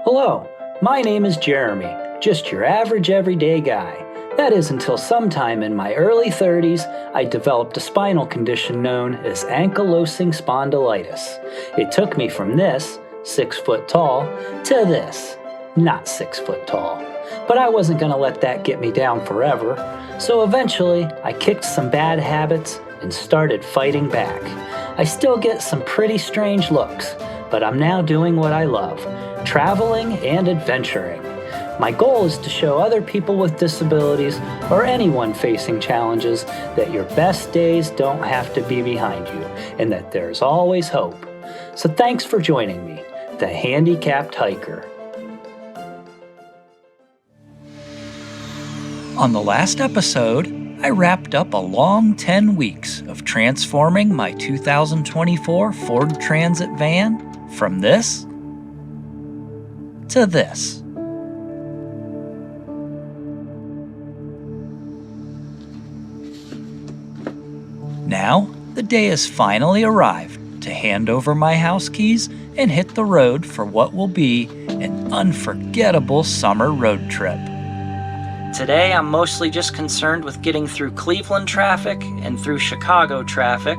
Hello, my name is Jeremy, just your average everyday guy. That is until sometime in my early 30s, I developed a spinal condition known as ankylosing spondylitis. It took me from this, 6 foot tall, to this, not 6 foot tall. But I wasn't going to let that get me down forever, so eventually I kicked some bad habits and started fighting back. I still get some pretty strange looks, but I'm now doing what I love, traveling and adventuring. My goal is to show other people with disabilities or anyone facing challenges that your best days don't have to be behind you and that there's always hope. So thanks for joining me, the Handicapped Hiker. On the last episode, I wrapped up a long 10 weeks of transforming my 2024 Ford Transit van from this to this. Now, the day has finally arrived to hand over my house keys and hit the road for what will be an unforgettable summer road trip. Today, I'm mostly just concerned with getting through Cleveland traffic and through Chicago traffic,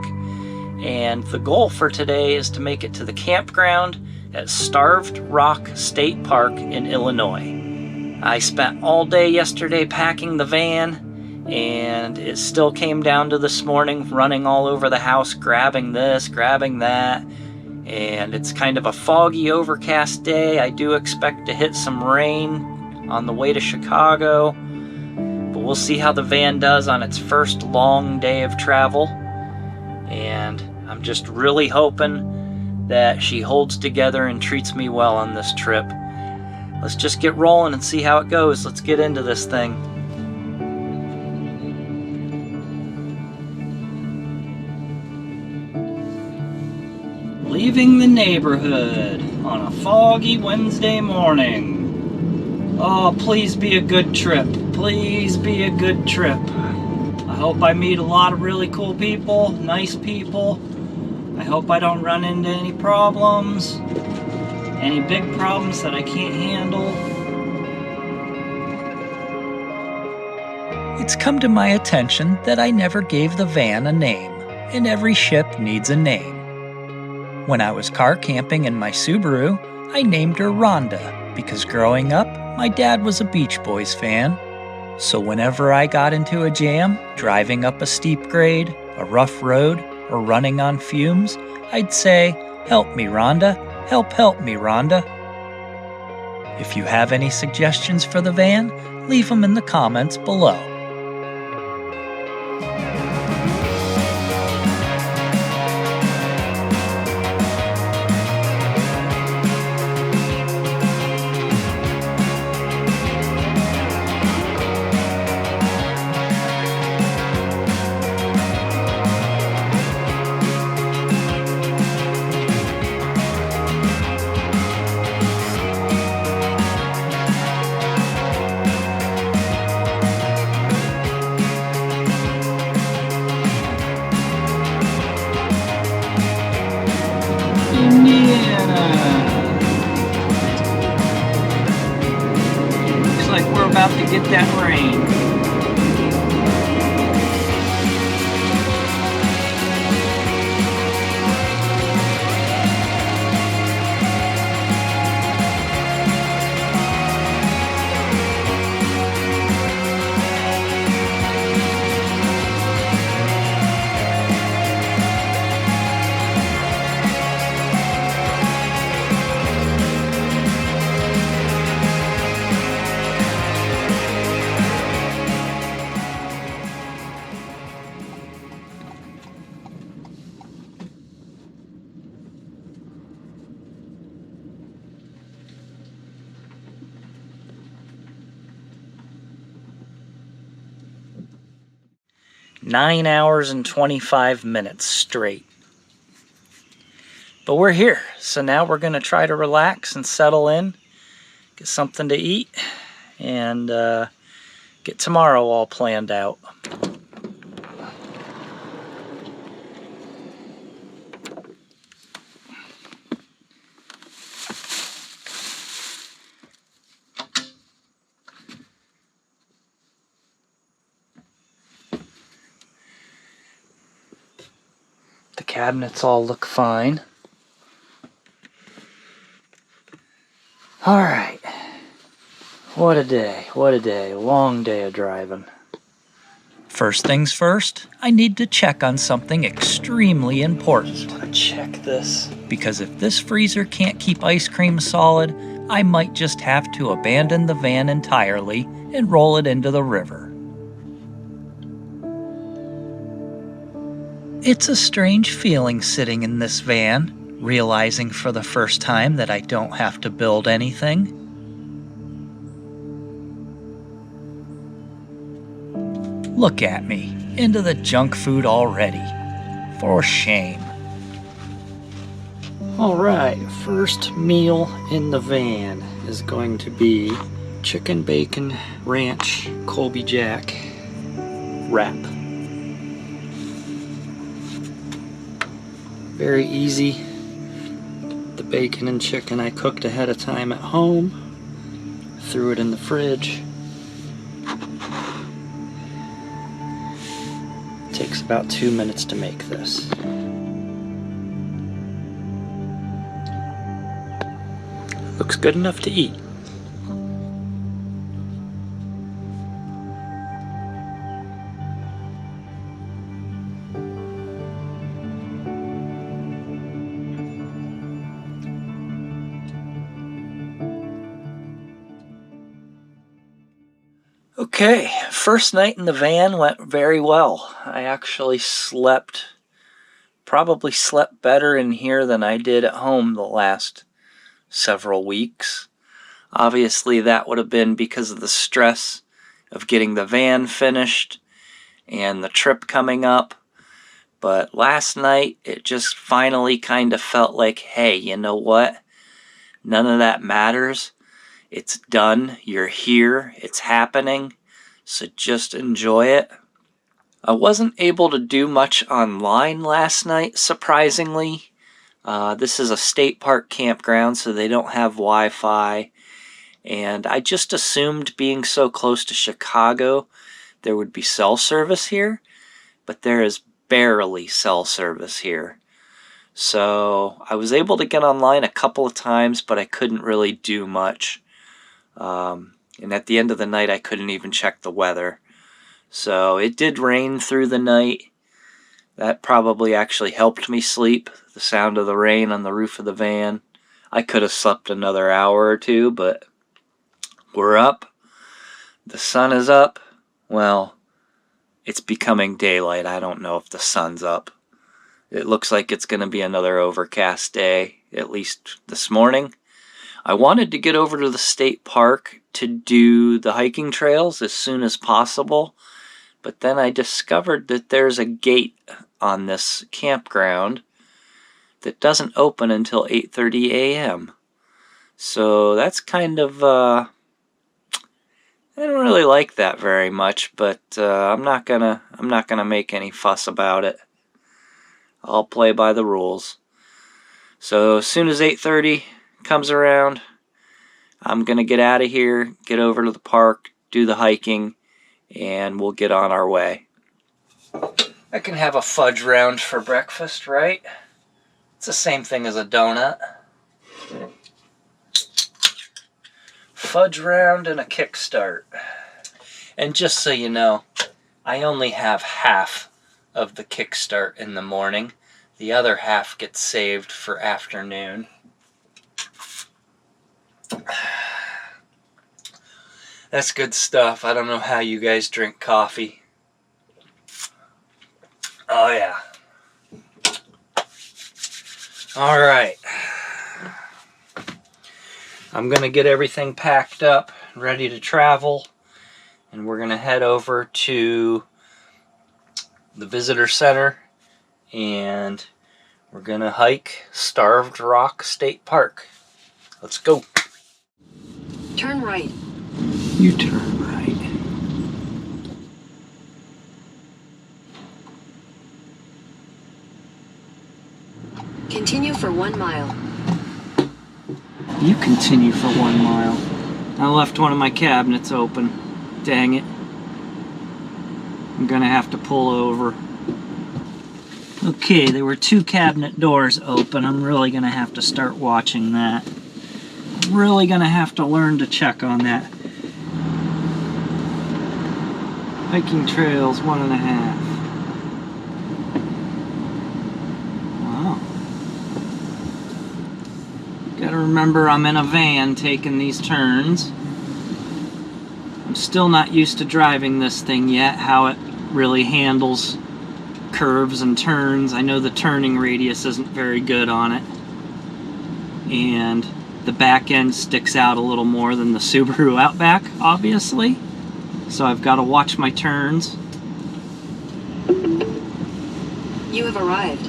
and the goal for today is to make it to the campground at Starved Rock State Park in Illinois. I spent all day yesterday packing the van, and it still came down to this morning running all over the house, grabbing this, grabbing that, and it's kind of a foggy, overcast day. I do expect to hit some rain on the way to Chicago, but we'll see how the van does on its first long day of travel, and I'm just really hoping that she holds together and treats me well on this trip. Let's just get rolling and see how it goes. Let's get into this thing. Leaving the neighborhood on a foggy Wednesday morning. Oh, please be a good trip. Please be a good trip. I hope I meet a lot of really cool people, nice people. I hope I don't run into any problems, any big problems that I can't handle. It's come to my attention that I never gave the van a name, and every ship needs a name. When I was car camping in my Subaru, I named her Rhonda because growing up, my dad was a Beach Boys fan. So whenever I got into a jam, driving up a steep grade, a rough road, or running on fumes, I'd say, "Help me, Rhonda. Help me, Rhonda." If you have any suggestions for the van, leave them in the comments below. Looks like we're about to get that rain. Nine hours and 25 minutes straight. But we're here, so now we're going to try to relax and settle in, get something to eat, and get tomorrow all planned out. cabinets all look fine. Alright. What a day, what a day. Long day of driving. First things first, I need to check on something extremely important. Just want to check this. Because if this freezer can't keep ice cream solid, I might just have to abandon the van entirely and roll it into the river. It's a strange feeling sitting in this van, realizing for the first time that I don't have to build anything. Look at me, into the junk food already. For shame. Alright, first meal in the van is going to be chicken bacon ranch Colby Jack wrap. Very easy. The bacon and chicken I cooked ahead of time at home. Threw it in the fridge. Takes about 2 minutes to make this. Looks good enough to eat. Okay, first night in the van went very well. I actually probably slept better in here than I did at home the last several weeks. Obviously that would have been because of the stress of getting the van finished and the trip coming up. But last night it just finally kind of felt like, hey, you know what? None of that matters. It's done. You're here. It's happening. So just enjoy it. I wasn't able to do much online last night, surprisingly. This is a state park campground, so they don't have Wi-Fi. And I just assumed, being so close to Chicago, there would be cell service here. But there is barely cell service here. So I was able to get online a couple of times, but I couldn't really do much. And at the end of the night, I couldn't even check the weather. So it did rain through the night. That probably actually helped me sleep, the sound of the rain on the roof of the van. I could have slept another hour or two, but we're up. The sun is up. Well, it's becoming daylight. I don't know if the sun's up. It looks like it's going to be another overcast day, at least this morning. I wanted to get over to the state park to do the hiking trails as soon as possible, but then I discovered that there's a gate on this campground that doesn't open until 8:30 a.m. So that's kind of, I don't really like that very much, but I'm not gonna make any fuss about it. I'll play by the rules. So as soon as 8:30 comes around, I'm gonna get out of here, get over to the park, do the hiking, and we'll get on our way. I can have a fudge round for breakfast, right? It's the same thing as a donut. Fudge round and a kickstart. And just so you know, I only have half of the kickstart in the morning. The other half gets saved for afternoon. That's good stuff. I don't know how you guys drink coffee. Oh yeah. Alright. I'm gonna get everything packed up, ready to travel, and we're gonna head over to the visitor center, and we're gonna hike Starved Rock State Park. Let's go. Turn right. You turn right. Continue for 1 mile. You continue for 1 mile. I left one of my cabinets open. Dang it. I'm gonna have to pull over. Okay, there were 2 cabinet doors open. I'm really going to have to start watching that. Really going to have to learn to check on that. Hiking trails, 1.5. Wow. Gotta remember I'm in a van taking these turns. I'm still not used to driving this thing yet, how it really handles curves and turns. I know the turning radius isn't very good on it. And the back end sticks out a little more than the Subaru Outback, obviously. So I've got to watch my turns. You have arrived.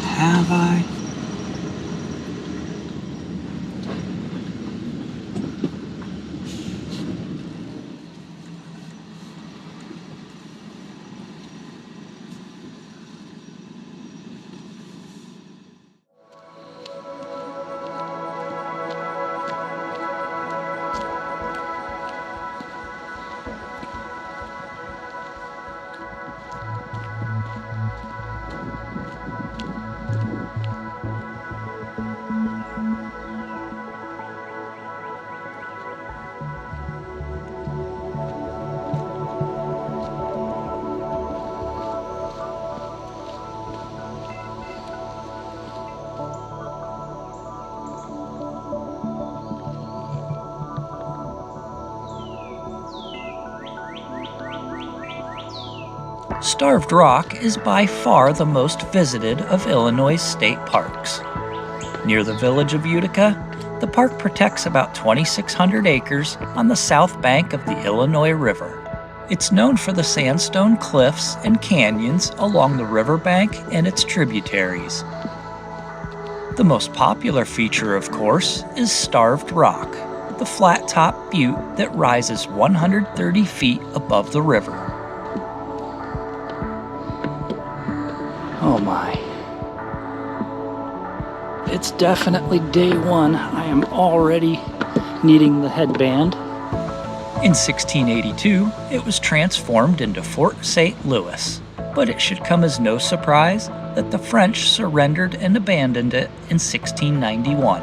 Have I? Starved Rock is by far the most visited of Illinois' state parks. Near the village of Utica, the park protects about 2,600 acres on the south bank of the Illinois River. It's known for the sandstone cliffs and canyons along the riverbank and its tributaries. The most popular feature, of course, is Starved Rock, the flat-top butte that rises 130 feet above the river. Oh my. It's definitely day 1. I am already needing the headband. In 1682, it was transformed into Fort St. Louis, but it should come as no surprise that the French surrendered and abandoned it in 1691.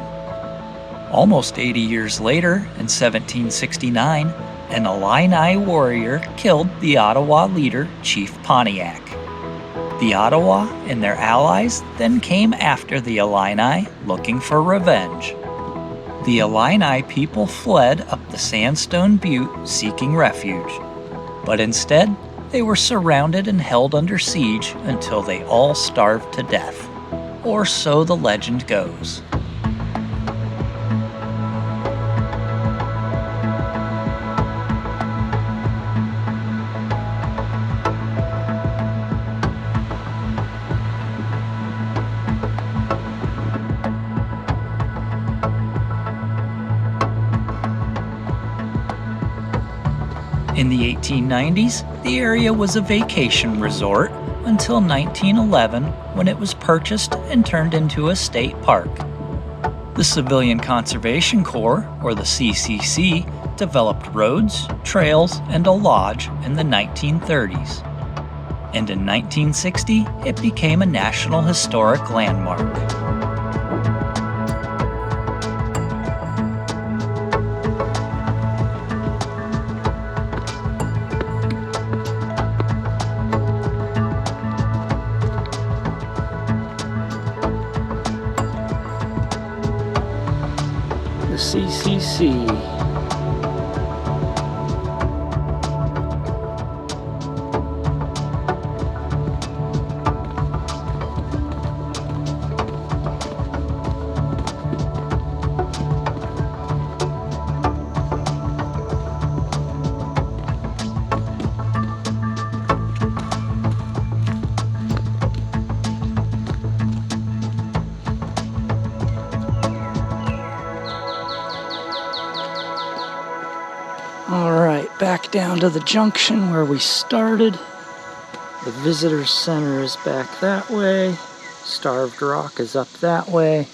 Almost 80 years later, in 1769, an Illini warrior killed the Ottawa leader, Chief Pontiac. The Ottawa and their allies then came after the Illini, looking for revenge. The Illini people fled up the Sandstone Butte seeking refuge, but instead they were surrounded and held under siege until they all starved to death, or so the legend goes. In the 1890s, the area was a vacation resort until 1911 when it was purchased and turned into a state park. The Civilian Conservation Corps, or the CCC, developed roads, trails, and a lodge in the 1930s. And in 1960, it became a National Historic Landmark. CCC. Back down to the junction where we started. The visitor center is back that way. Starved Rock is up that way.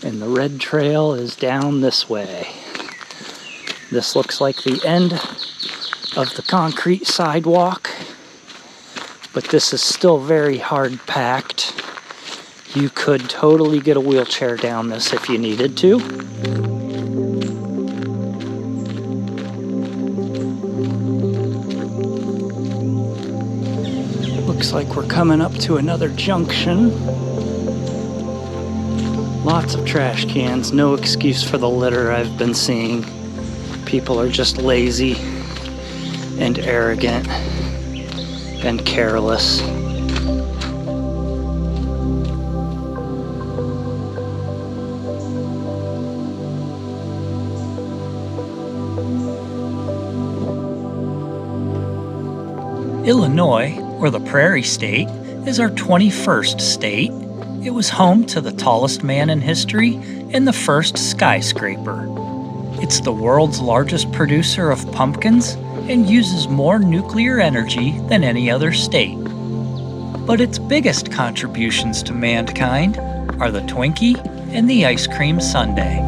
And the red trail is down this way. This looks like the end of the concrete sidewalk but this is still very hard packed. You could totally get a wheelchair down this if you needed to. Looks like we're coming up to another junction. Lots of trash cans, no excuse for the litter I've been seeing. People are just lazy and arrogant and careless. Illinois, or the Prairie State, is our 21st state. It was home to the tallest man in history and the first skyscraper. It's the world's largest producer of pumpkins and uses more nuclear energy than any other state. But its biggest contributions to mankind are the Twinkie and the ice cream sundae.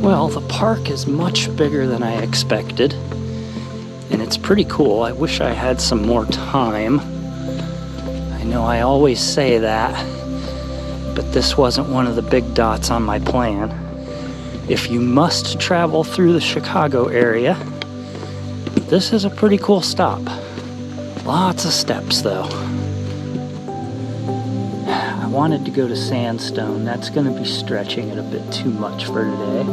Well, the park is much bigger than I expected, and it's pretty cool. I wish I had some more time. I know I always say that, but this wasn't one of the big dots on my plan. If you must travel through the Chicago area, this is a pretty cool stop. Lots of steps, though. I wanted to go to Sandstone. That's going to be stretching it a bit too much for today.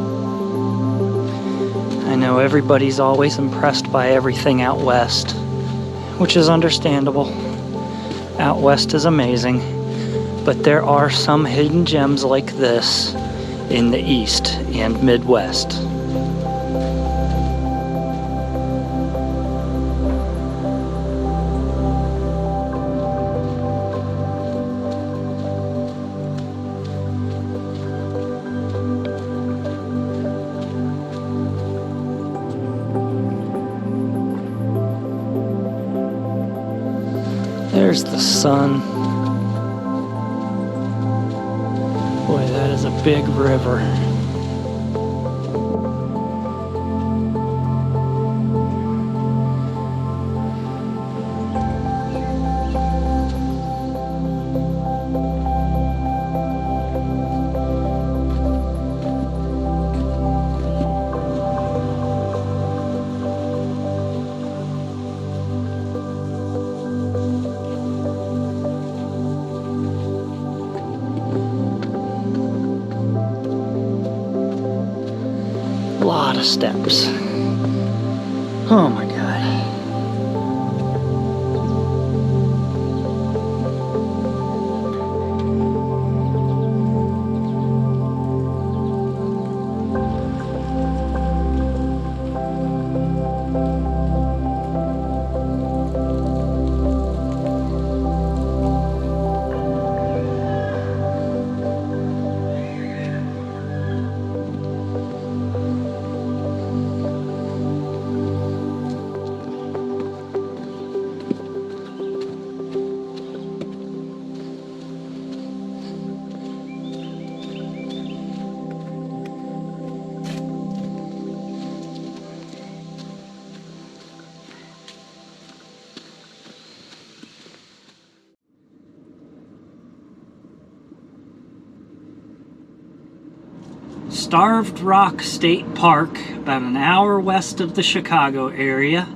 I know everybody's always impressed by everything out west, which is understandable. Out west is amazing, but there are some hidden gems like this in the east and Midwest. There's the sun. Boy, that is a big river. Lot of steps. Oh my God. Starved Rock State Park, about an hour west of the Chicago area.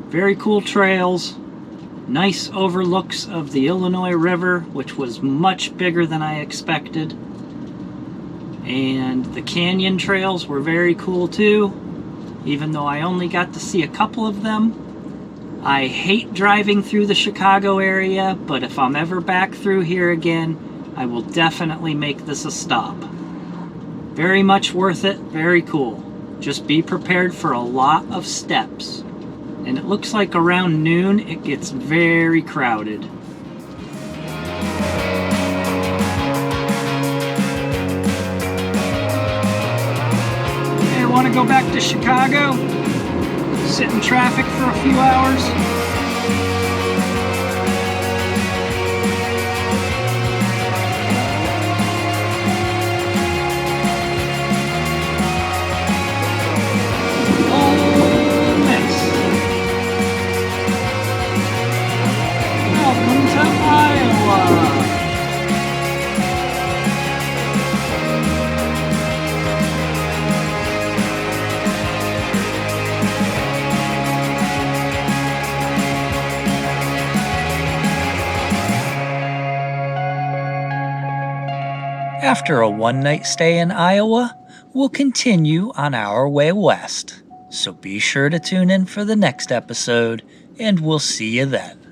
Very cool trails, nice overlooks of the Illinois River, which was much bigger than I expected. And the canyon trails were very cool too, even though I only got to see a couple of them. I hate driving through the Chicago area, but if I'm ever back through here again, I will definitely make this a stop. Very much worth it, very cool. Just be prepared for a lot of steps. And it looks like around noon it gets very crowded. Hey, want to go back to Chicago? Sit in traffic for a few hours? After a one-night stay in Iowa, we'll continue on our way west. So be sure to tune in for the next episode, and we'll see you then.